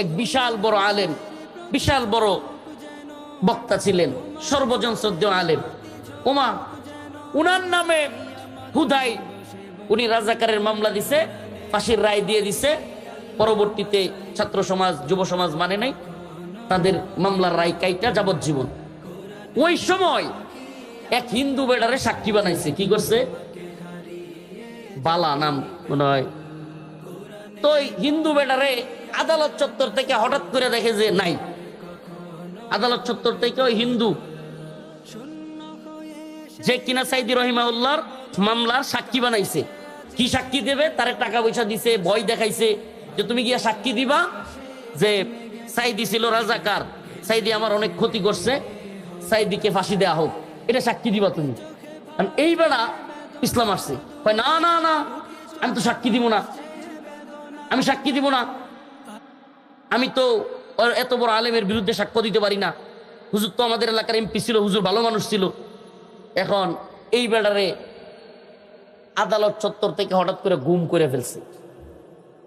এক বিশাল বড় আলেম, বিশাল বড় বক্তা ছিলেন, সর্বজন শ্রদ্ধেয় আলেম। ওমা উনার নামে হুদাই উনি রাজাকারের মামলা দিছে, ফাঁসির রায় দিয়ে দিছে। পরবর্তীতে ছাত্র সমাজ, যুব সমাজ মানে নাই, তাদের মামলার রায় কাইটা যাবজ্জীবন। ওই সময় এক হিন্দু বেডারে সাক্ষী বানাইছে। কি করছে? বালা নাম মনে হয়। তো ওই হিন্দু বেডারে আদালত চত্বর থেকে হঠাৎ করে দেখে যে নাই। আদালত চত্বর থেকে ওই হিন্দু যে কিনা সাইদি রহিমাউল্লাহর মামলার সাক্ষী বানাইছে। কি সাক্ষী দেবে? তারে টাকা পয়সা দিছে, ভয় দেখাইছে যে তুমি গিয়া সাক্ষী দিবা যে সাইদি ছিল রাজাকার, সাইদি আমার অনেক ক্ষতি করছে, সাইদিকে ফাঁসি দেয়া হোক, এটা সাক্ষী দিবা তুমি। এই বেলা ইসলাম আসছে, কয় না না না, আমি তো সাক্ষী দিব না, আমি সাক্ষী দিব না, আমি তো এত বড় আলেমের বিরুদ্ধে সাক্ষ্য দিতে পারি না। হুজুর তো আমাদের এলাকার এমপি ছিল, হুজুর ভালো মানুষ ছিল। এখন এই বেড়ারে আদালত চত্বর থেকে হঠাৎ করে গুম করে ফেলছে।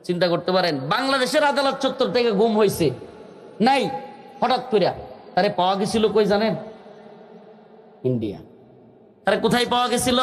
চিন্তা করতে পারেন, বাংলাদেশের আদালত চত্বর থেকে গুম হয়েছে নাই, হঠাৎ করে। তারে পাওয়া গেছিল কই জানেন? ইন্ডিয়া। তারে কোথায় পাওয়া গেছিল?